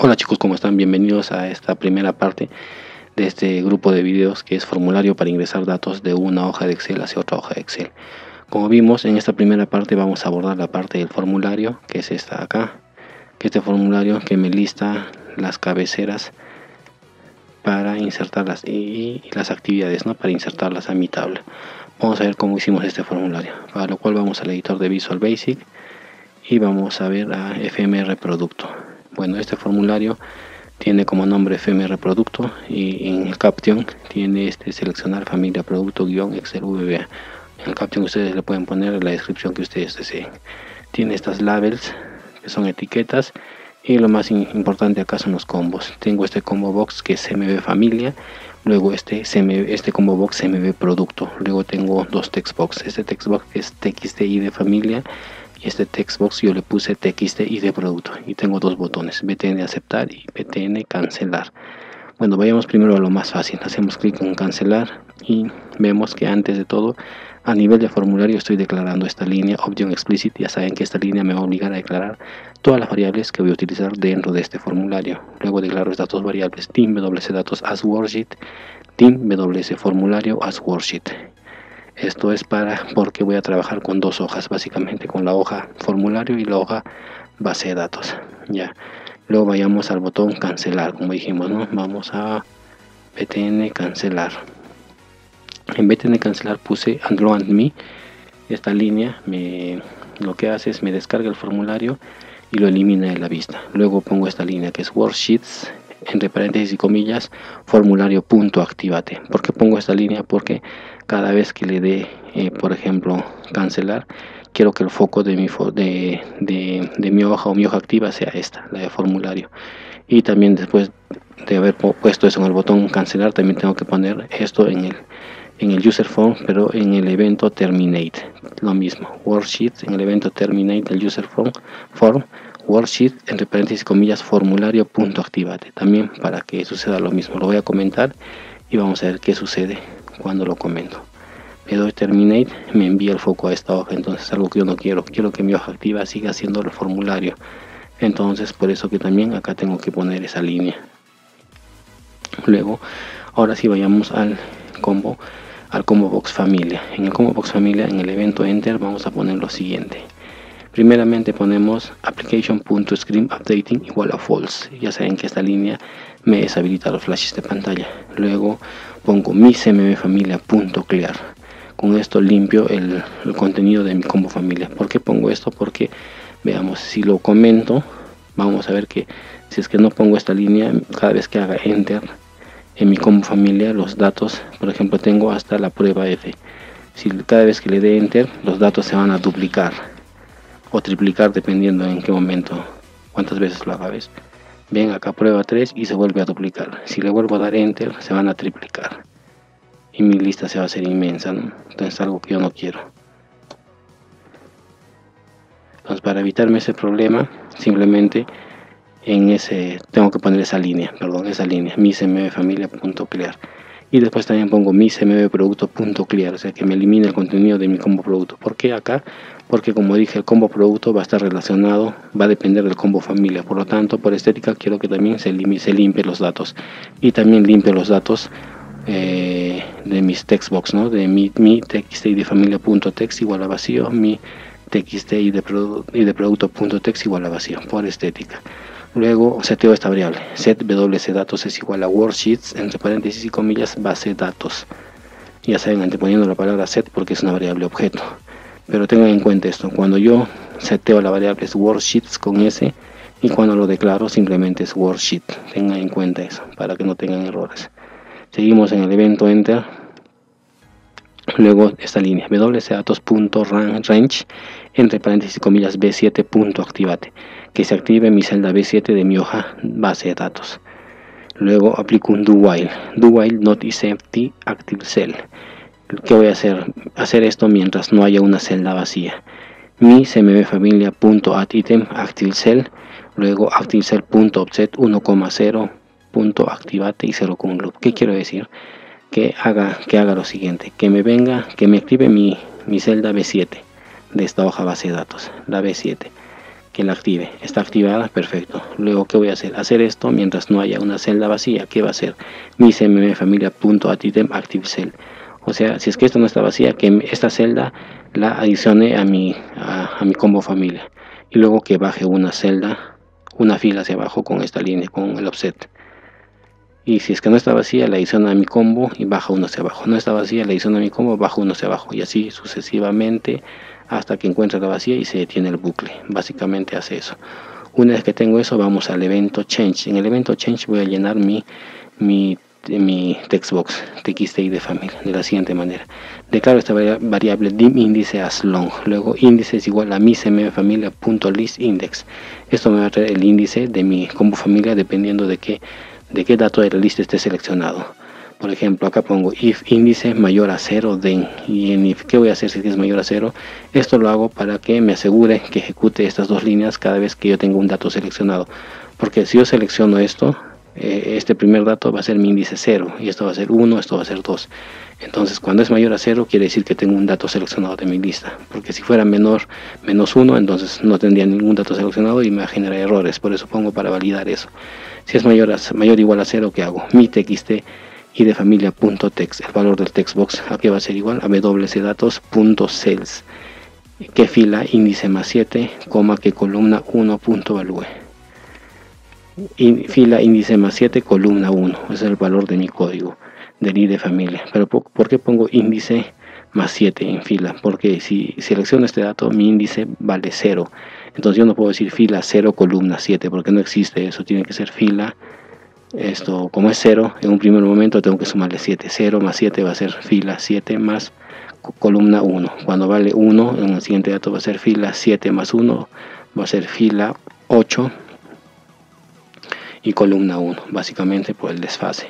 Hola chicos, ¿cómo están? Bienvenidos a esta primera parte de este grupo de videos que es formulario para ingresar datos de una hoja de Excel hacia otra hoja de Excel. Como vimos, en esta primera parte vamos a abordar la parte del formulario, que es esta acá, que este formulario que me lista las cabeceras para insertarlas y las actividades, ¿no? Para insertarlas a mi tabla. Vamos a ver cómo hicimos este formulario, para lo cual vamos al editor de Visual Basic y vamos a ver a FMR Producto. Bueno, este formulario tiene como nombre FMR Producto y en el caption tiene seleccionar familia producto Excel VBA. En el caption ustedes le pueden poner la descripción que ustedes deseen. Tiene estas labels que son etiquetas y lo más importante acá son los combos. Tengo este combo box que es CMB familia, luego este combo box CMB producto, luego tengo dos text box. Este text box es TXT de familia y este text box yo le puse TXT de producto y tengo dos botones, BTN aceptar y BTN cancelar. Bueno, vayamos primero a lo más fácil. Hacemos clic en cancelar y vemos que antes de todo a nivel de formulario estoy declarando esta línea option explicit. Ya saben que esta línea me va a obligar a declarar todas las variables que voy a utilizar dentro de este formulario. Luego declaro estas dos variables, dim wc datos as worksheet, dim wc formulario as worksheet. Esto es porque voy a trabajar con dos hojas, básicamente con la hoja formulario y la hoja base de datos. Ya. Luego vayamos al botón cancelar, como dijimos, ¿no? Vamos a BTN cancelar. En BTN cancelar puse Unglow and Me. Esta línea lo que hace es me descarga el formulario y lo elimina de la vista. Luego pongo esta línea que es Worksheets, entre paréntesis y comillas, formulario.activate. ¿Por qué pongo esta línea? Porque cada vez que le dé, por ejemplo, cancelar, quiero que el foco de mi hoja o mi hoja activa sea esta, la de formulario. Y también después de haber puesto eso en el botón cancelar, también tengo que poner esto en el user form, pero en el evento terminate. Lo mismo, worksheet en el evento terminate del user form worksheet entre paréntesis comillas formulario.activate, también para que suceda lo mismo. Lo voy a comentar y vamos a ver qué sucede cuando lo comento. Le doy terminate, me envía el foco a esta hoja, entonces algo que yo no quiero que mi hoja activa siga siendo el formulario. Entonces por eso que también acá tengo que poner esa línea. Luego, ahora sí vayamos al combo box familia. En el combo box familia, en el evento enter, vamos a poner lo siguiente. Primeramente ponemos application.screen updating igual a false. Ya saben que esta línea me deshabilita los flashes de pantalla. Luego pongo mi cmbfamilia.clear. Con esto limpio el contenido de mi combo familia. ¿Por qué pongo esto? Porque veamos, si lo comento, vamos a ver que si es que no pongo esta línea, cada vez que haga enter en mi combo familia, los datos, por ejemplo, tengo hasta la prueba F. Si cada vez que le dé enter, los datos se van a duplicar o triplicar dependiendo en qué momento, cuántas veces lo haga. ¿Ves? Ven acá prueba 3 y se vuelve a duplicar. Si le vuelvo a dar enter, se van a triplicar y mi lista se va a hacer inmensa, ¿no? Entonces algo que yo no quiero. Entonces para evitarme ese problema, simplemente tengo que poner esa línea, mi cmbfamilia.clear. Y después también pongo mi cmbproducto.clear, o sea que me elimina el contenido de mi combo producto. ¿Por qué acá? Porque como dije, el combo producto va a estar relacionado, va a depender del combo familia. Por lo tanto, por estética quiero que también se limpie los datos. Y también limpie los datos de mis textbox, ¿no? De mi txt de familia.text igual a vacío, mi txt y de producto.text igual a vacío, por estética. Luego seteo esta variable, set wc datos es igual a worksheets entre paréntesis y comillas base datos. Ya saben, anteponiendo la palabra set porque es una variable objeto. Pero tengan en cuenta esto, cuando yo seteo la variable es worksheets con S y cuando lo declaro simplemente es worksheet. Tengan en cuenta eso para que no tengan errores. Seguimos en el evento enter. Luego esta línea wcdatos.range entre paréntesis y comillas b7.activate, que se active mi celda b7 de mi hoja base de datos. Luego aplico un do while not is empty active cell. ¿Qué voy a hacer? Hacer esto mientras no haya una celda vacía. Mi cmbfamilia.addItem active cell, luego active cell.offset 1,0.activate y 0 con loop. ¿Qué quiero decir? Que haga lo siguiente, que me active mi celda B7 de esta hoja base de datos, la B7, que la active. Está activada, perfecto. Luego, ¿qué voy a hacer? Hacer esto mientras no haya una celda vacía. ¿Qué va a hacer? Mi cmm familia.atitem active cell. O sea, si es que esta no está vacía, que esta celda la adicione a mi combo familia. Y luego que baje una celda, una fila hacia abajo con esta línea, con el offset. Y si es que no está vacía, la adiciona a mi combo y baja uno hacia abajo. No está vacía, la adiciona a mi combo, baja uno hacia abajo. Y así sucesivamente hasta que encuentre la vacía y se detiene el bucle. Básicamente hace eso. Una vez que tengo eso, vamos al evento change. En el evento change voy a llenar mi textbox txt de familia de la siguiente manera. Declaro esta variable dim índice as long. Luego índice es igual a mi cmm.familia.list index. Esto me va a traer el índice de mi combo familia dependiendo de qué dato de la lista esté seleccionado. Por ejemplo, acá pongo if índice mayor a 0 then. Y en if, ¿qué voy a hacer si es mayor a 0? Esto lo hago para que me asegure que ejecute estas dos líneas cada vez que yo tenga un dato seleccionado. Porque si yo selecciono esto, este primer dato va a ser mi índice 0. Y esto va a ser 1, esto va a ser 2. Entonces, cuando es mayor a 0, quiere decir que tengo un dato seleccionado de mi lista. Porque si fuera menos 1, entonces no tendría ningún dato seleccionado y me va a generar errores. Por eso pongo para validar eso. Si es mayor o igual a 0, ¿qué hago? Mi txt y de familia.text, el valor del textbox, aquí va a ser igual a wcdatos.cells, que fila índice más 7, que columna 1.value. Fila índice más 7, columna 1, ese es el valor de mi código del id de familia. Pero ¿por qué pongo índice más 7 en fila? Porque si selecciono este dato, mi índice vale 0. Entonces yo no puedo decir fila 0, columna 7, porque no existe eso. Tiene que ser fila, esto como es 0, en un primer momento tengo que sumarle 7. 0 más 7 va a ser fila 7 más columna 1. Cuando vale 1, en el siguiente dato va a ser fila 7 más 1, va a ser fila 8 y columna 1, básicamente por el desfase.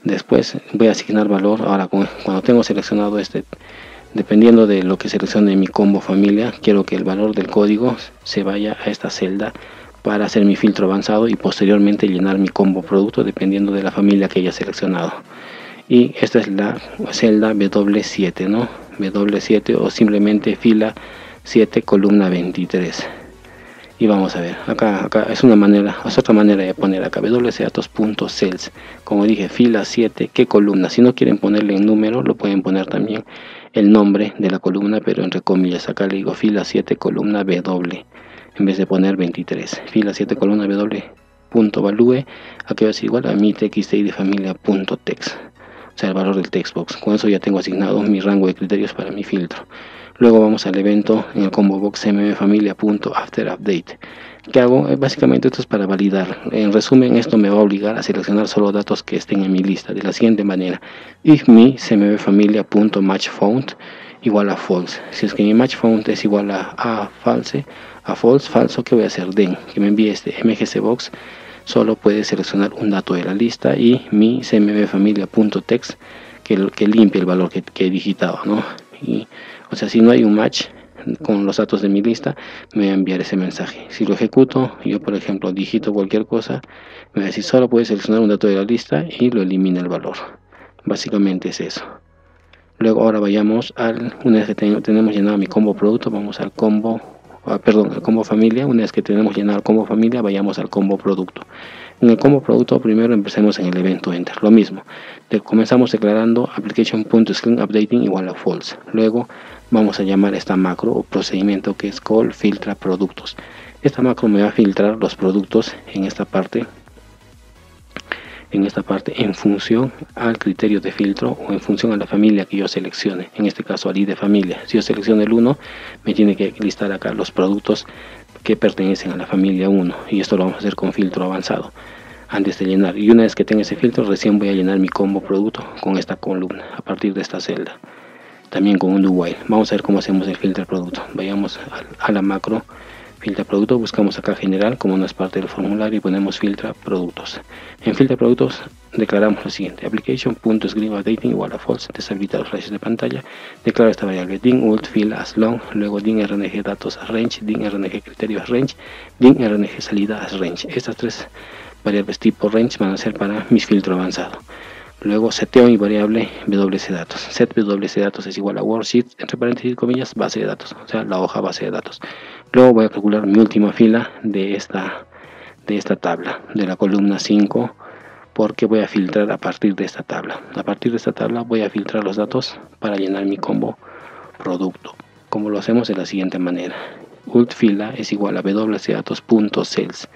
Después voy a asignar valor. Ahora cuando tengo seleccionado este, dependiendo de lo que seleccione mi combo familia, quiero que el valor del código se vaya a esta celda para hacer mi filtro avanzado y posteriormente llenar mi combo producto dependiendo de la familia que haya seleccionado. Y esta es la celda W7, ¿no? W7 o simplemente fila 7, columna 23. Y vamos a ver, acá es otra manera de poner acá wcdatos.cells. Como dije, fila 7, ¿qué columna? Si no quieren ponerle en número, lo pueden poner también el nombre de la columna, pero entre comillas. Acá le digo fila 7, columna W, en vez de poner 23. Fila 7, columna W.value, aquí va a ser igual a mi txt de familia.text, o sea, el valor del textbox. Con eso ya tengo asignado mi rango de criterios para mi filtro. Luego vamos al evento en el combo box mmfamilia.afterUpdate. ¿Qué hago? Básicamente esto es para validar. En resumen, esto me va a obligar a seleccionar solo datos que estén en mi lista de la siguiente manera: if mi cmmfamilia.matchFound igual a false. Si es que mi matchFound es igual a false, falso, ¿qué voy a hacer? Then, que me envíe este mgcbox, solo puede seleccionar un dato de la lista, y mi cmmfamilia.text que limpie el valor que he digitado, ¿no? O sea, si no hay un match con los datos de mi lista, me va a enviar ese mensaje. Si lo ejecuto, yo por ejemplo digito cualquier cosa, me va a decir solo puedes seleccionar un dato de la lista y lo elimina el valor. Básicamente es eso. Luego ahora vayamos una vez que tenemos llenado mi combo producto, vamos al combo, el combo familia. Una vez que tenemos llenado el combo familia, vayamos al combo producto. En el combo producto primero empecemos en el evento enter, lo mismo. Comenzamos declarando application.screenUpdating igual a false. Luego vamos a llamar esta macro o procedimiento que es call filtra productos. Esta macro me va a filtrar los productos en esta parte en función al criterio de filtro o en función a la familia que yo seleccione. En este caso al id de familia. Si yo selecciono el 1, me tiene que listar acá los productos que pertenecen a la familia 1, y esto lo vamos a hacer con filtro avanzado antes de llenar. Y una vez que tenga ese filtro, recién voy a llenar mi combo producto con esta columna a partir de esta celda, también con un do while. Vamos a ver cómo hacemos el filtro producto. Vayamos a la macro filtra producto, buscamos acá general como no es parte del formulario y ponemos filtra productos. En filtra productos declaramos lo siguiente: application.screenUpdating igual a false, deshabilita los flashes de pantalla. Declaro esta variable din ult fill as long, luego din rng datos as range, din rng criterio as range, din rng salida as range. Estas tres variables tipo range van a ser para mi filtro avanzado. Luego seteo mi variable wcdatos. Set wcdatos es igual a worksheet, entre paréntesis y comillas, base de datos, o sea, la hoja base de datos. Luego voy a calcular mi última fila de esta tabla, de la columna 5, porque voy a filtrar a partir de esta tabla. A partir de esta tabla voy a filtrar los datos para llenar mi combo producto. Como lo hacemos de la siguiente manera: ult fila es igual a wdatos.cells.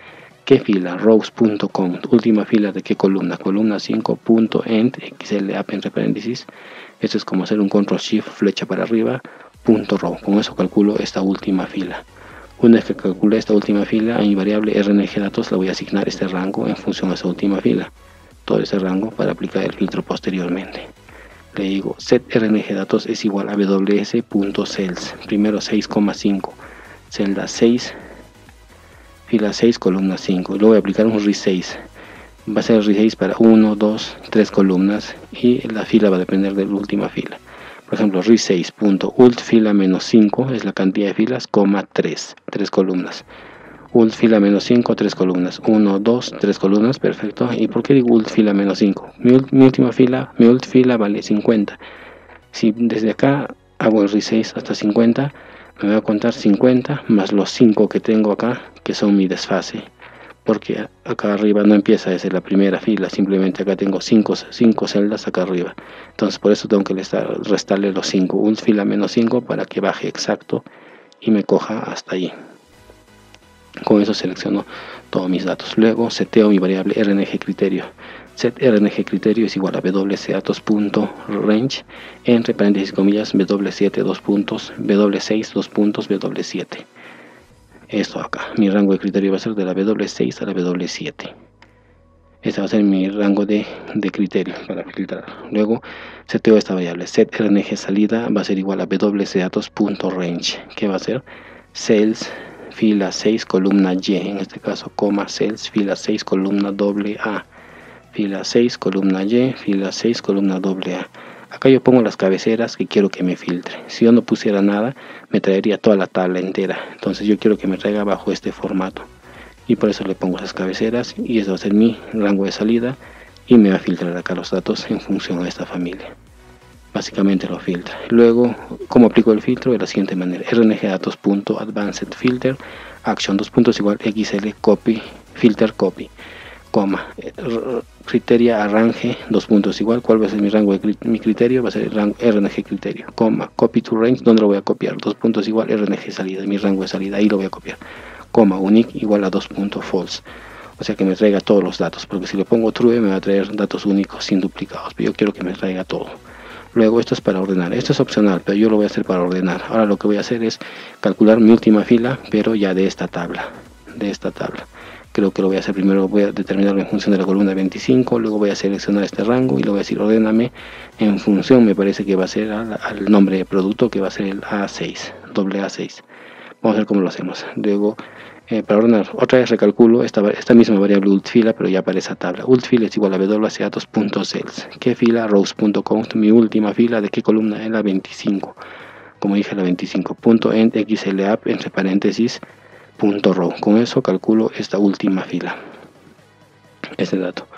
¿Qué fila? rows.com. Última fila de qué columna? Columna 5.end xlapp entre paréntesis. Esto es como hacer un control shift flecha para arriba, punto row. Con eso calculo esta última fila. Una vez que calcule esta última fila, a mi variable rngdatos le voy a asignar este rango en función a esa última fila. Todo ese rango para aplicar el filtro posteriormente. Le digo set rngdatos es igual a ws.cells. Primero 6,5. Celda 6. Fila 6, columna 5. Y luego voy a aplicar un re6. Va a ser el re6 para 1, 2, 3 columnas. Y la fila va a depender de la última fila. Por ejemplo, re6.ult fila menos 5 es la cantidad de filas, 3 columnas. Ult fila menos 5, 3 columnas. 1, 2, 3 columnas, perfecto. ¿Y por qué digo ult fila menos 5? Mi última fila, mi ult fila vale 50. Si desde acá hago el re6 hasta 50, me voy a contar 50 más los 5 que tengo acá, que son mi desfase. Porque acá arriba no empieza desde la primera fila, simplemente acá tengo 5 celdas acá arriba. Entonces por eso tengo que restarle los 5. Ult fila menos 5 para que baje exacto y me coja hasta ahí. Con eso selecciono todos mis datos. Luego seteo mi variable rng criterio. Set rng criterio es igual a wdatos.range entre paréntesis comillas w7 2 puntos w6 2 puntos w7. Esto acá, mi rango de criterio va a ser de la w6 a la w7. Este va a ser mi rango de criterio para filtrar. Luego seteo esta variable. Set rng salida va a ser igual a wdatos.range, que va a ser cells fila 6 columna y, en este caso coma cells fila 6 columna AA, fila 6 columna y, fila 6 columna AA. Acá yo pongo las cabeceras que quiero que me filtre. Si yo no pusiera nada, me traería toda la tabla entera. Entonces yo quiero que me traiga bajo este formato. Y por eso le pongo esas cabeceras. Y eso va a ser mi rango de salida. Y me va a filtrar acá los datos en función a esta familia. Básicamente lo filtra. Luego, ¿cómo aplico el filtro? De la siguiente manera: rngdatos.advancedFilter action 2 puntos igual xl copy filter copy, coma criteria arrange 2 puntos igual. ¿Cuál va a ser mi rango de mi criterio? Va a ser el rango rng criterio, coma copy to range, ¿dónde lo voy a copiar? 2 puntos igual rng salida, mi rango de salida, ahí lo voy a copiar, coma unique igual a 2 puntos false. O sea que me traiga todos los datos, porque si le pongo true me va a traer datos únicos sin duplicados, pero yo quiero que me traiga todo. Luego esto es para ordenar, esto es opcional, pero yo lo voy a hacer para ordenar. Ahora lo que voy a hacer es calcular mi última fila, pero ya de esta tabla. Creo que lo voy a hacer primero, voy a determinarlo en función de la columna 25, luego voy a seleccionar este rango y le voy a decir ordéname en función, me parece que va a ser al nombre de producto, que va a ser el A6, doble A6. Vamos a ver cómo lo hacemos. Luego, para ordenar, otra vez recalculo esta misma variable ultfila, pero ya para esa tabla. Ultfila es igual a wdatos.cells. ¿Qué fila? rows.count. Mi última fila, ¿de qué columna? Es la 25. Como dije, la 25. .end xlapp entre paréntesis .row. Con eso calculo esta última fila, este dato.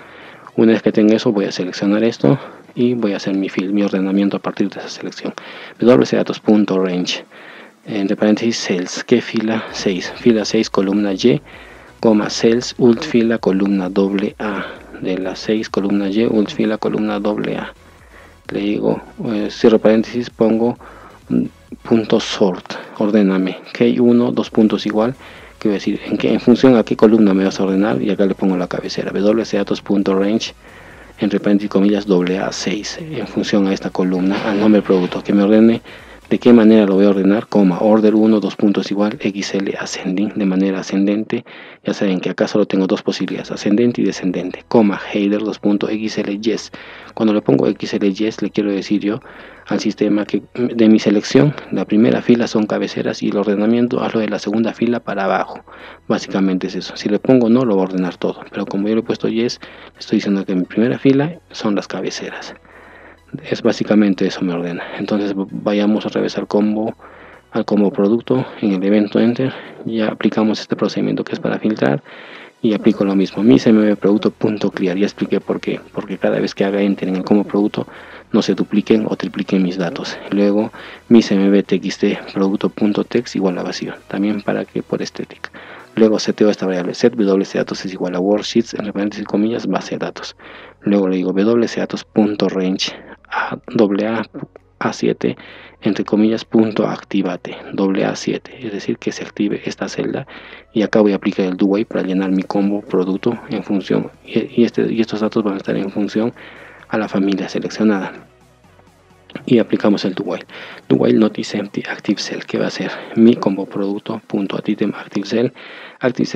Una vez que tenga eso, voy a seleccionar esto y voy a hacer mi ordenamiento a partir de esa selección. wdatos.range entre paréntesis cells, ¿qué fila? 6, fila 6 columna y, coma cells ult fila columna AA, de la 6 columna y ult fila columna AA. Le digo, cierro paréntesis, pongo punto sort, ordéname, k1 2 puntos igual, que voy a decir en función a qué columna me vas a ordenar, y acá le pongo la cabecera, wdatos.range entre paréntesis comillas AA6, en función a esta columna, al nombre del producto, que me ordene de qué manera lo voy a ordenar, coma order 1 2 puntos igual xl ascending, de manera ascendente. Ya saben que acá solo tengo dos posibilidades, ascendente y descendente, coma header 2 puntos xl yes. Cuando le pongo xl yes, le quiero decir yo al sistema que de mi selección, la primera fila son cabeceras y el ordenamiento hazlo de la segunda fila para abajo. Básicamente es eso. Si le pongo no, lo va a ordenar todo, pero como yo le he puesto yes, estoy diciendo que mi primera fila son las cabeceras. Es básicamente eso, me ordena. Entonces vayamos otra vez al combo producto. En el evento enter ya aplicamos este procedimiento que es para filtrar y aplico lo mismo. Mi cmv producto.clear, ya expliqué por qué, porque cada vez que haga enter en el combo producto no se dupliquen o tripliquen mis datos. Luego mi cmv.txt producto.text igual a vacío, también para que por estética. Luego seteo esta variable set wc datos es igual a worksheets entre paréntesis comillas base de datos. Luego le digo wc datos.range a7 entre comillas punto activate A7, es decir que se active esta celda, y acá voy a aplicar el do while para llenar mi combo producto en función y estos datos van a estar en función a la familia seleccionada. Y aplicamos el do while. Do while not is empty active cell, que va a ser mi combo producto punto item active cell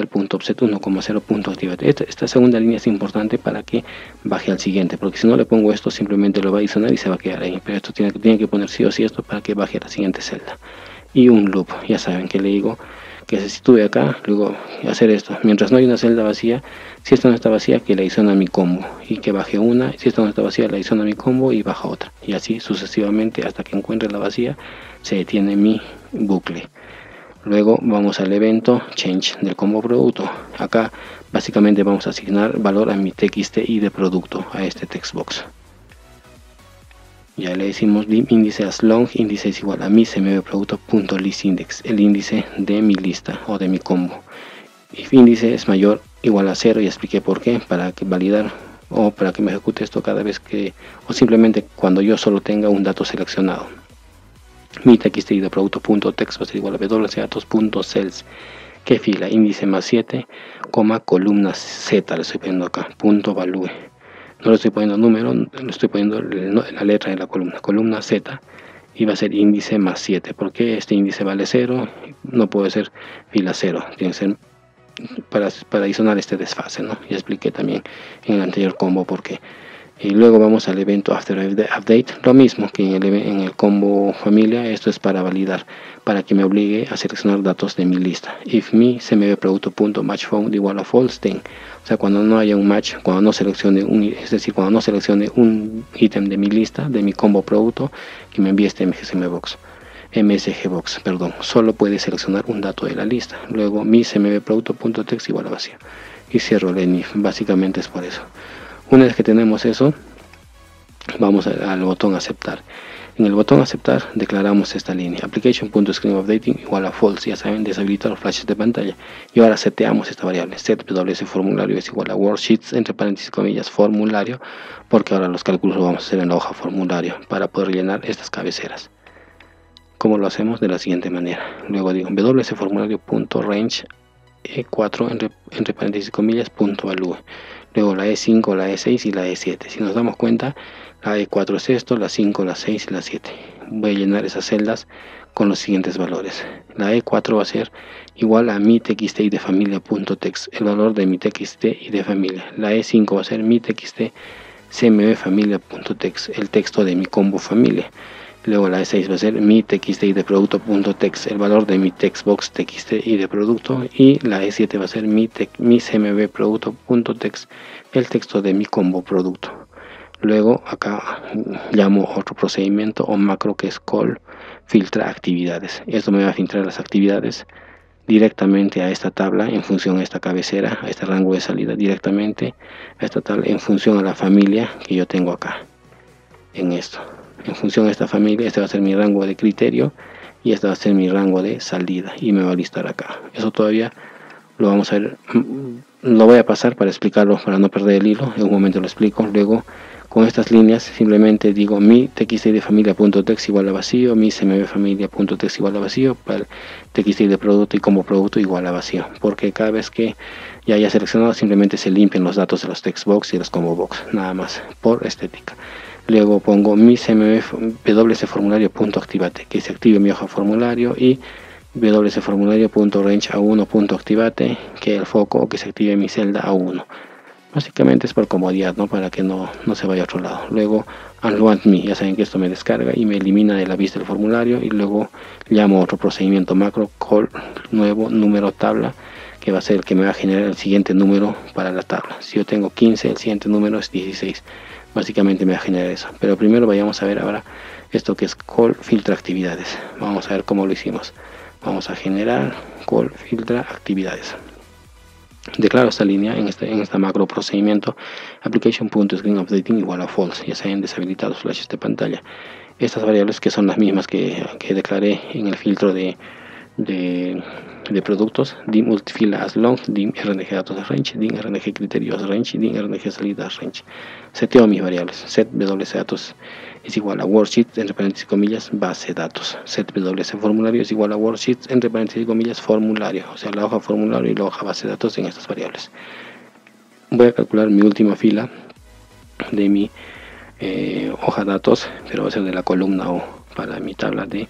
punto offset 1,0 punto activate. Esta segunda línea es importante para que baje al siguiente, porque si no le pongo esto simplemente lo va a adicionar y se va a quedar ahí, pero esto tiene que poner sí o sí esto para que baje a la siguiente celda. Y un loop, ya saben que le digo que se sitúe acá, luego hacer esto, mientras no hay una celda vacía. Si esta no está vacía, que le adiciona mi combo y que baje una. Si esta no está vacía, le adiciona mi combo y baja otra, y así sucesivamente hasta que encuentre la vacía. Se detiene mi bucle. Luego vamos al evento change del combo producto. Acá básicamente vamos a asignar valor a mi txt y de producto, a este textbox. Ya le decimos dim índice as long, índice es igual a mi cmvproducto.listIndex, el índice de mi lista o de mi combo. If índice es mayor igual a 0, y expliqué por qué, para que validar o para que me ejecute esto cada vez que, o simplemente cuando yo solo tenga un dato seleccionado. Mi txt de producto.text va a ser igual a wdatos.cells, que fila índice más 7, columna z, le estoy poniendo acá, punto value. No le estoy poniendo número, le estoy poniendo la letra de la columna Z, y va a ser índice más 7. porque este índice vale 0? No puede ser fila 0, tiene que ser para adicionar este desfase, ¿no? Ya expliqué también en el anterior combo por qué. Y luego vamos al evento after update, lo mismo que en el combo familia. Esto es para validar, para que me obligue a seleccionar datos de mi lista. If mi cmvproducto.match found igual a false, then, o sea, cuando no haya un match, cuando no seleccione es decir, cuando no seleccione un ítem de mi lista, de mi combo producto, que me envíe este msgbox, solo puede seleccionar un dato de la lista. Luego mi cmvproducto.text igual a vacío, y cierro el enif. Básicamente es por eso. Una vez que tenemos eso, vamos al botón aceptar. En el botón aceptar declaramos esta línea, application.screenOfDating igual a false, ya saben, deshabilitar los flashes de pantalla. Y ahora seteamos esta variable, set wc formulario es igual a worksheets entre paréntesis comillas formulario, porque ahora los cálculos los vamos a hacer en la hoja formulario para poder rellenar estas cabeceras. ¿Cómo lo hacemos? De la siguiente manera. Luego digo wc formulario.range e4 entre paréntesis comillas punto value. Luego la E5, la E6 y la E7. Si nos damos cuenta, la E4 es esto, la 5, la 6 y la 7. Voy a llenar esas celdas con los siguientes valores. La E4 va a ser igual a mi txt y de familia.text, el valor de mi txt y de familia. La E5 va a ser mi txt cmvfamilia.text, el texto de mi combo familia. Luego la E6 va a ser mi txt y de producto.text, el valor de mi textbox txt y de producto. Y la E7 va a ser mi cmvproducto.text, el texto de mi combo producto. Luego acá llamo otro procedimiento o macro que es call filtra actividades. Esto me va a filtrar las actividades directamente a esta tabla en función a esta cabecera, a este rango de salida, directamente a esta tabla en función a la familia que yo tengo acá en esto. En función a esta familia, este va a ser mi rango de criterio y este va a ser mi rango de salida, y me va a listar acá. Eso todavía lo vamos a ver, lo voy a pasar para explicarlo, para no perder el hilo. En un momento lo explico. Luego con estas líneas simplemente digo mi txt de familia.text igual a vacío, mi cmvfamilia.text igual a vacío, para el txt de producto y como producto igual a vacío, porque cada vez que ya haya seleccionado simplemente se limpian los datos de los textbox y los combo box, nada más por estética. Luego pongo mi wc formulario.activate, que se active mi hoja formulario, y wc formulario.range a1.activate, que el foco o que se active mi celda a1. Básicamente es por comodidad, ¿no? Para que no se vaya a otro lado. Luego unload me, ya saben que esto me descarga y me elimina de la vista del formulario. Y luego llamo otro procedimiento macro call nuevo número tabla, que va a ser el que me va a generar el siguiente número para la tabla. Si yo tengo 15, el siguiente número es 16. Básicamente me va a generar eso. Pero primero vayamos a ver ahora esto que es call filtra actividades. Vamos a ver cómo lo hicimos. Vamos a generar call filtra actividades. Declaro esta línea en esta macro procedimiento application.screenUpdating igual a false, ya se hayan deshabilitado flashes de pantalla. Estas variables que son las mismas que declaré en el filtro de productos, dim multifila as long, dim rng datos range, dim rng criterios range, dim rng salidas range. Seteo mis variables. Set wc datos es igual a worksheet entre paréntesis comillas base datos. Set wc formulario es igual a worksheet entre paréntesis comillas formulario, o sea la hoja formulario y la hoja base de datos en estas variables. Voy a calcular mi última fila de mi hoja datos, pero va a ser de la columna O para mi tabla de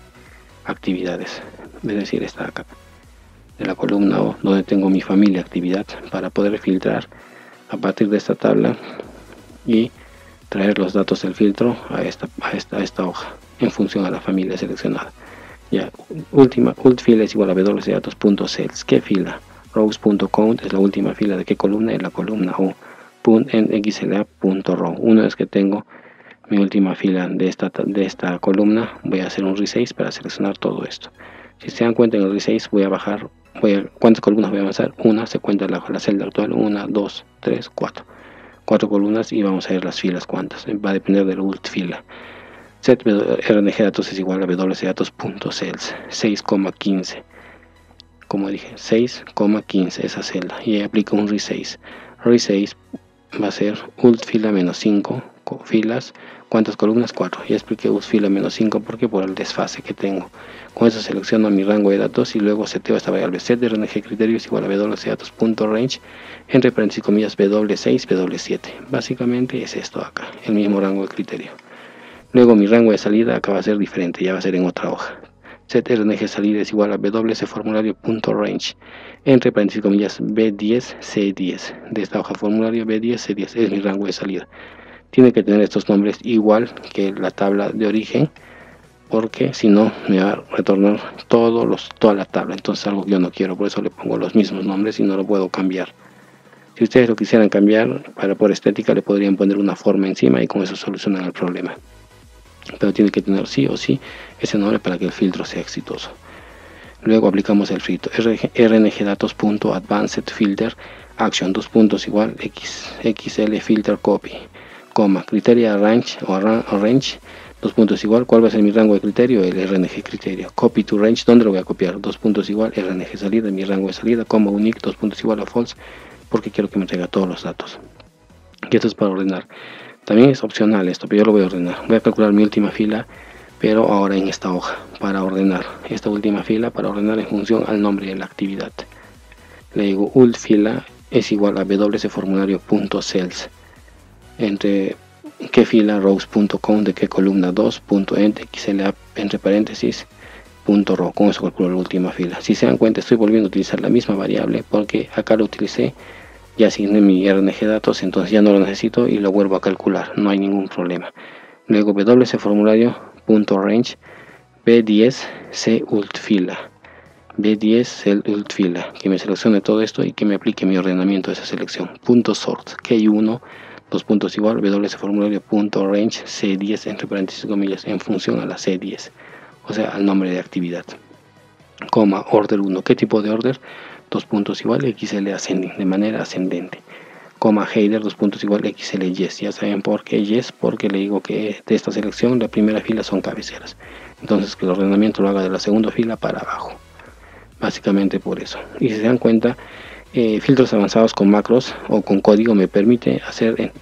actividades, es decir, esta acá de la columna O, donde tengo mi familia actividad, para poder filtrar a partir de esta tabla y traer los datos del filtro a esta hoja en función a la familia seleccionada. Ya, ult fila es igual a wdatos.sales. ¿Qué fila? rows.count es la última fila de qué columna, es la columna O. .xla.row. Una vez que tengo mi última fila de esta columna, voy a hacer un resize para seleccionar todo esto. Si se dan cuenta, en el resize voy a bajar, ¿cuántas columnas voy a avanzar? Una, se cuenta la celda actual, 1, 2, 3, 4. 4 columnas y vamos a ver las filas cuántas. Va a depender del ult fila. Set rng datos es igual a wdatos.sales 6,15. Como dije, 6,15 esa celda. Y aplico un resize. Resize va a ser ult fila menos 5 filas. ¿Cuántas columnas? 4. Ya expliqué ult fila menos 5 porque por el desfase que tengo. Con eso selecciono mi rango de datos y luego seteo esta variable. Set de rng criterio es igual a wdatos.range entre paréntesis comillas w6 w7. Básicamente es esto acá, el mismo rango de criterio. Luego mi rango de salida acá va a ser diferente, ya va a ser en otra hoja. Set rng salida es igual a wc formulario.range entre paréntesis comillas b10 c10. De esta hoja formulario b10 c10 es mi rango de salida. Tiene que tener estos nombres igual que la tabla de origen, porque si no me va a retornar toda la tabla. Entonces algo que yo no quiero, por eso le pongo los mismos nombres y no lo puedo cambiar. Si ustedes lo quisieran cambiar por estética, le podrían poner una forma encima y con eso solucionan el problema. Pero tiene que tener sí o sí ese nombre para que el filtro sea exitoso. Luego aplicamos el filtro rngdatos.advancedFilter action, dos puntos igual xl filter copy, coma, criteria range o range, dos puntos igual, ¿cuál va a ser mi rango de criterio? El rng criterio. Copy to range, ¿dónde lo voy a copiar? Dos puntos igual, rng salida, mi rango de salida, coma, unique, dos puntos igual a false, porque quiero que me traiga todos los datos. Y esto es para ordenar. También es opcional esto, pero yo lo voy a ordenar. Voy a calcular mi última fila, pero ahora en esta hoja, para ordenar. Esta última fila para ordenar en función al nombre de la actividad. Le digo ult fila es igual a wc formulario.sales entre qué fila rows.count de qué columna 2.end xla entre paréntesis .row. Con eso calculo la última fila. Si se dan cuenta, estoy volviendo a utilizar la misma variable porque acá lo utilicé, ya asigné mi rng datos, entonces ya no lo necesito y lo vuelvo a calcular, no hay ningún problema. Luego wc formulario.range b10 c ult fila, b10 c ult fila, que me seleccione todo esto y que me aplique mi ordenamiento de esa selección. .sort key1 dos puntos igual wc formulario.range c10 entre paréntesis comillas en función a la c10, o sea al nombre de actividad, coma, order 1, ¿qué tipo de order? Dos puntos igual xl ascending, de manera ascendente, coma, header, dos puntos igual xl yes. Ya saben por qué yes, porque le digo que de esta selección la primera fila son cabeceras, entonces que el ordenamiento lo haga de la segunda fila para abajo, básicamente por eso. Y si se dan cuenta, filtros avanzados con macros o con código me permite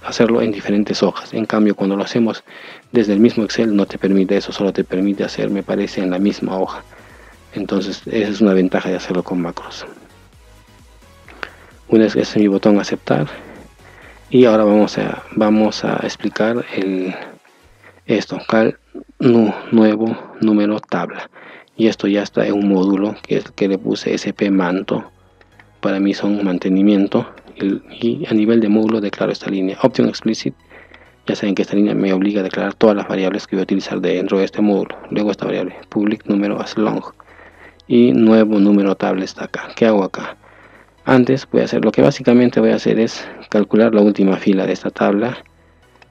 hacerlo en diferentes hojas. En cambio, cuando lo hacemos desde el mismo Excel no te permite eso, solo te permite hacer, me parece, en la misma hoja. Entonces esa es una ventaja de hacerlo con macros. Una vez que es mi botón aceptar, y ahora vamos a explicar esto, cal nuevo número tabla, y esto ya está en un módulo que le puse sp manto. Para mí son mantenimiento, y a nivel de módulo declaro esta línea option explicit. Ya saben que esta línea me obliga a declarar todas las variables que voy a utilizar dentro de este módulo. Luego esta variable public número as long y nuevo número tabla está acá. ¿Qué hago acá? Antes voy a hacer, lo que básicamente voy a hacer es calcular la última fila de esta tabla,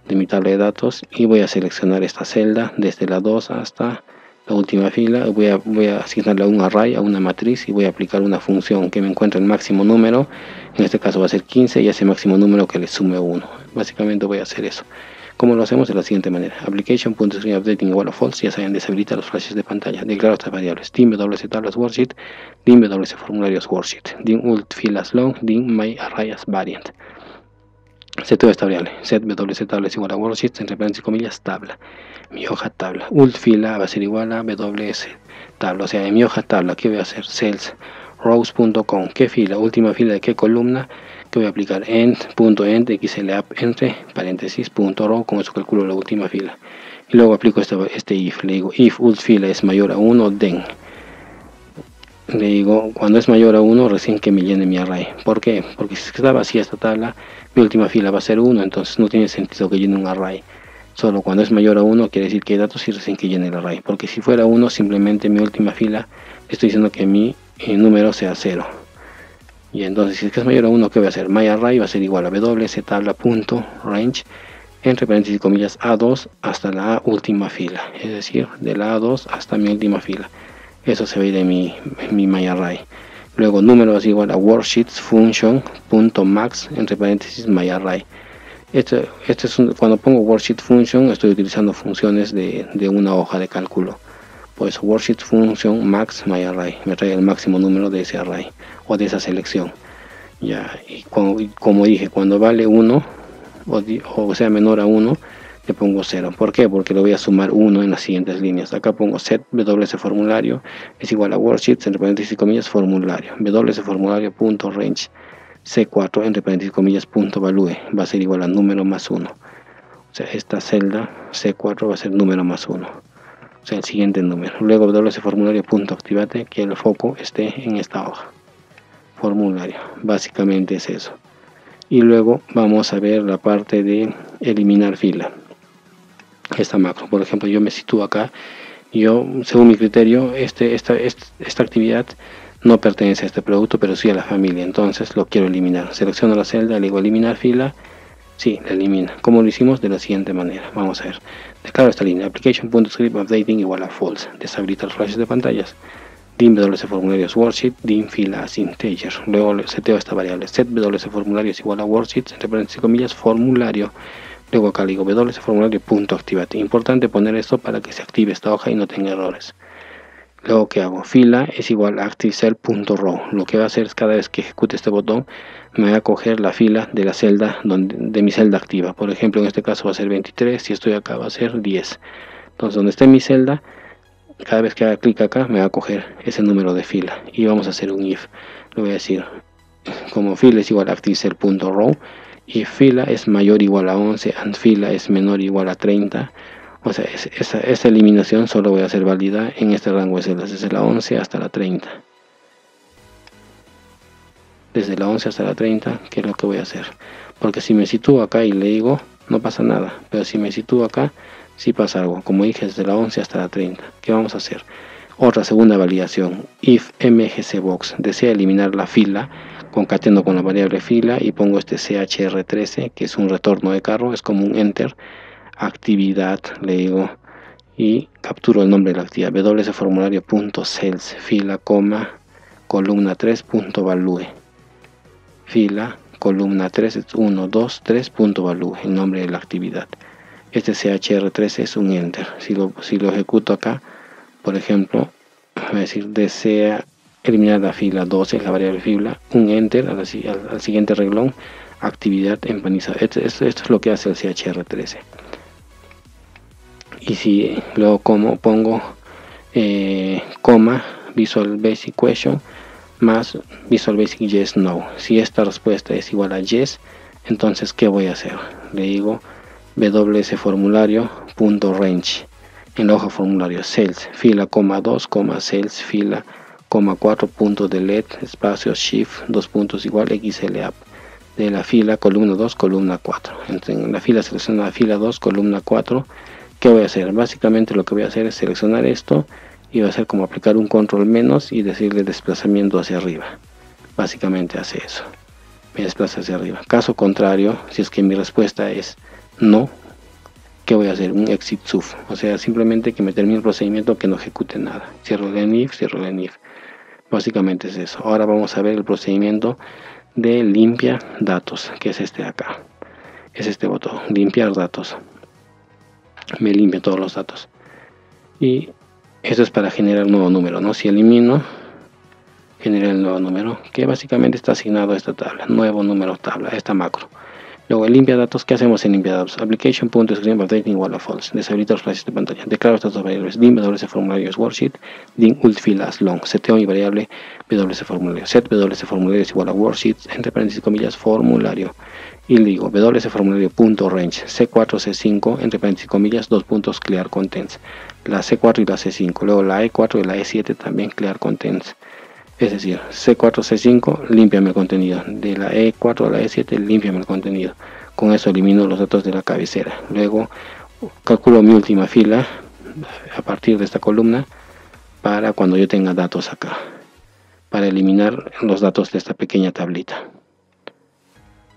de mi tabla de datos, y voy a seleccionar esta celda desde la 2 hasta la última fila, voy a asignarle a un array, a una matriz, y voy a aplicar una función que me encuentre el máximo número. En este caso va a ser 15 y ese máximo número que le sume 1. Básicamente voy a hacer eso. ¿Cómo lo hacemos? De la siguiente manera: application.screenUpdating igual a false. Ya saben, deshabilita los flashes de pantalla. Declaro estas variables: dim wc tablas worksheet, dim wc formularios worksheet, dim ult filas long, dim my array as variant. Seteo esta variable: set wc tablas igual a worksheet, entre paréntesis comillas tabla, mi hoja tabla. Ult fila va a ser igual a ws tabla, o sea, en mi hoja tabla, ¿qué voy a hacer? Cells rows.com, ¿qué fila? Última fila de qué columna, que voy a aplicar end.end xlapp entre paréntesis punto row. Con eso calculo la última fila y luego aplico este if. Le digo if ult fila es mayor a 1, then le digo cuando es mayor a 1 recién que me llene mi array. ¿Por qué? Porque si está vacía esta tabla, mi última fila va a ser 1, entonces no tiene sentido que llene un array. Solo cuando es mayor a 1 quiere decir que hay datos y recién que llene el array, porque si fuera 1 simplemente mi última fila estoy diciendo que mi número sea 0. Y entonces si es que es mayor a 1, ¿qué voy a hacer? My array va a ser igual a ws tabla.range entre paréntesis comillas a2 hasta la última fila, es decir, de la a2 hasta mi última fila. Eso se ve de mi my array. Luego número es igual a worksheets function.max entre paréntesis my array. Cuando pongo worksheet function estoy utilizando funciones de una hoja de cálculo. Pues worksheet function max my array me trae el máximo número de ese array o de esa selección. Ya, y como dije, cuando vale 1 o sea menor a 1, le pongo 0. ¿Por qué? Porque lo voy a sumar 1 en las siguientes líneas. Acá pongo set wc formulario es igual a worksheets entre paréntesis comillas formulario, wc formulario.range c4 entre paréntesis comillas punto value va a ser igual a número más 1. O sea, esta celda c4 va a ser número más 1. O sea, el siguiente número. Luego wc formulario.activate, que el foco esté en esta hoja. Formulario. Básicamente es eso. Y luego vamos a ver la parte de eliminar fila. Esta macro, por ejemplo, yo me sitúo acá. Yo, según mi criterio, esta actividad no pertenece a este producto, pero sí a la familia. Entonces lo quiero eliminar. Selecciono la celda, le digo eliminar fila. Sí, la elimina. ¿Cómo lo hicimos? De la siguiente manera. Vamos a ver. Declaro esta línea: application.scriptUpdating igual a false. Deshabilita los flashes de pantallas. Dim wc formularios worksheet, dim fila as integer. Luego seteo esta variable: set wc formularios igual a worksheet entre paréntesis comillas formulario. Luego acá le digo wc formulario.activate. Importante poner esto para que se active esta hoja y no tenga errores. Luego, ¿qué hago? Fila es igual a activecell.row. Lo que va a hacer es cada vez que ejecute este botón me va a coger la fila de la celda de mi celda activa. Por ejemplo, en este caso va a ser 23, si estoy acá va a ser 10. Entonces, donde esté mi celda, cada vez que haga clic acá me va a coger ese número de fila. Y vamos a hacer un if. Le voy a decir, como fila es igual a activecell.row, y fila es mayor o igual a 11 and fila es menor o igual a 30. O sea, esa eliminación solo voy a hacer válida en este rango de celdas, desde la 11 hasta la 30. Desde la 11 hasta la 30, ¿qué es lo que voy a hacer? Porque si me sitúo acá y le digo, no pasa nada. Pero si me sitúo acá, sí pasa algo. Como dije, desde la 11 hasta la 30. ¿Qué vamos a hacer? Otra segunda validación. If mgcbox desea eliminar la fila, concateno con la variable fila y pongo este chr13, que es un retorno de carro, es como un enter. Actividad, le digo, y capturo el nombre de la actividad: wc formulario.cells fila, columna 3.value, fila, columna 3, 1, 2, 3.value, el nombre de la actividad. Este chr13 es un enter. Si lo ejecuto acá, por ejemplo, voy a decir desea eliminar la fila 12, la variable fila, un enter al siguiente reglón, actividad empanizada. Esto es lo que hace el chr13. Y si luego pongo coma Visual Basic Question más Visual Basic Yes No. Si esta respuesta es igual a Yes, entonces ¿qué voy a hacer? Le digo wc formulario.range en la hoja formulario cells fila, 2, cells fila, 4, delete, espacio shift, 2 puntos igual xlapp de la fila columna 2, columna 4. En la fila selecciono la fila 2, columna 4. ¿Qué voy a hacer? Básicamente lo que voy a hacer es seleccionar esto y va a ser como aplicar un control menos y decirle desplazamiento hacia arriba. Básicamente hace eso, me desplaza hacia arriba. Caso contrario, si es que mi respuesta es no, ¿qué voy a hacer? Un exit suf, o sea, simplemente que me termine el procedimiento, que no ejecute nada. Cierro el enif, cierro el enif. Básicamente es eso. Ahora vamos a ver el procedimiento de limpia datos, que es este de acá. Es este botón, limpiar datos. Me limpia todos los datos. Y esto es para generar un nuevo número, ¿no? Si elimino, genera el nuevo número, que básicamente está asignado a esta tabla. Nuevo número tabla, esta macro. Luego el limpia datos, ¿qué hacemos en limpia datos? Application.screen updating igual a false. Deshabilita los clases de pantalla. Declaro estos dos variables. dim wc formularios worksheet. dim ultfill as long. Seteo mi variable wc formulario. Set wc formularios igual a worksheet. Entre paréntesis comillas formulario. Y le digo wc formulario.range c4 c5 entre paréntesis comillas 2 puntos clear contents. La c4 y la c5. Luego la e4 y la e7 también clear contents. Es decir, C4, C5, límpiame el contenido. De la E4 a la E7, límpiame el contenido. Con eso elimino los datos de la cabecera. Luego calculo mi última fila a partir de esta columna para cuando yo tenga datos acá. Para eliminar los datos de esta pequeña tablita.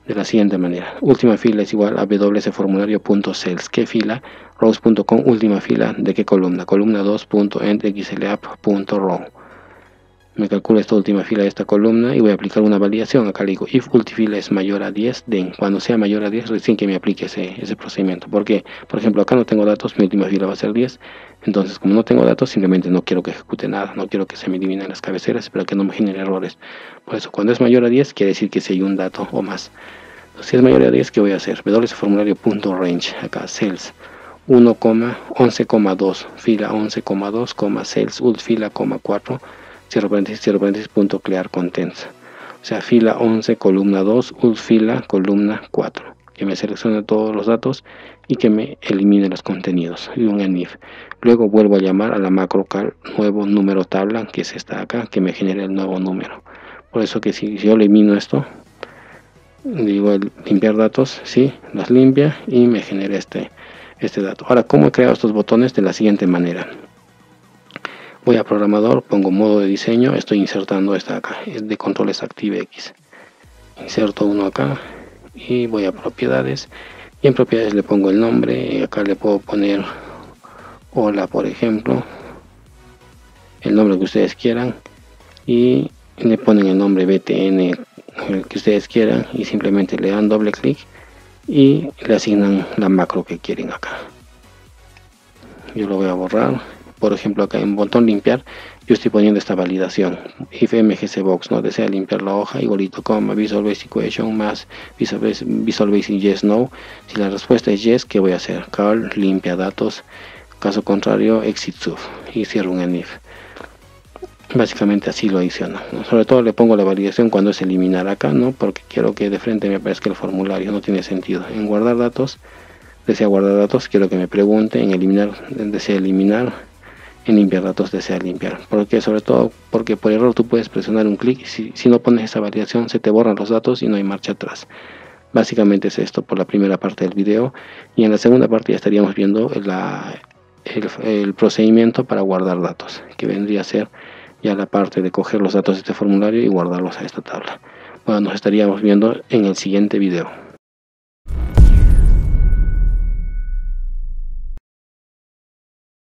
De la siguiente manera. Última fila es igual a wc formulario.cells. ¿Qué fila? rows.com, última fila. ¿De qué columna? Columna 2.endxlapp.row. Me calculo esta última fila de esta columna y voy a aplicar una validación. Acá le digo if ultifila es mayor a 10, then cuando sea mayor a 10 recién que me aplique ese procedimiento. Porque, por ejemplo, acá no tengo datos, mi última fila va a ser 10. Entonces, como no tengo datos, simplemente no quiero que ejecute nada. No quiero que se me eliminen las cabeceras para que no me genere errores. Por eso, cuando es mayor a 10, quiere decir que si hay un dato o más. Entonces, si es mayor a 10, ¿qué voy a hacer? wc-formulario.range, acá, cells 1,11,2, fila 11,2, cells ult fila, 4, cierro paréntesis, punto clear contents. O sea, fila 11, columna 2, ult fila, columna 4. Que me seleccione todos los datos y que me elimine los contenidos. Y un enif. Luego vuelvo a llamar a la macro cal nuevo número tabla, que es esta acá, que me genere el nuevo número. Por eso que si yo elimino esto, digo el limpiar datos, sí, las limpia y me genera este dato. Ahora, ¿cómo he creado estos botones? De la siguiente manera. Voy a programador, pongo modo de diseño, estoy insertando esta acá, es de controles ActiveX. Inserto uno acá y voy a propiedades y en propiedades le pongo el nombre y acá le puedo poner hola, por ejemplo, el nombre que ustedes quieran y le ponen el nombre btn el que ustedes quieran y simplemente le dan doble clic y le asignan la macro que quieren acá. Yo lo voy a borrar. Por ejemplo, acá en botón limpiar, yo estoy poniendo esta validación. If mgcbox no desea limpiar la hoja, igualito coma, visual basic equation más visual basic yes no. Si la respuesta es yes, ¿qué voy a hacer? Carl limpia datos. Caso contrario, exit suf y cierro un enif. Básicamente así lo adiciono, ¿no? Sobre todo le pongo la validación cuando es eliminar acá, ¿no? Porque quiero que de frente me aparezca el formulario, no tiene sentido. En guardar datos, desea guardar datos, quiero que me pregunte. En eliminar, desea eliminar. En limpiar datos, desea limpiar. Porque sobre todo porque por error tú puedes presionar un clic y si no pones esa validación se te borran los datos y no hay marcha atrás. Básicamente es esto por la primera parte del video y en la segunda parte ya estaríamos viendo el procedimiento para guardar datos, que vendría a ser ya la parte de coger los datos de este formulario y guardarlos a esta tabla. Bueno, nos estaríamos viendo en el siguiente video.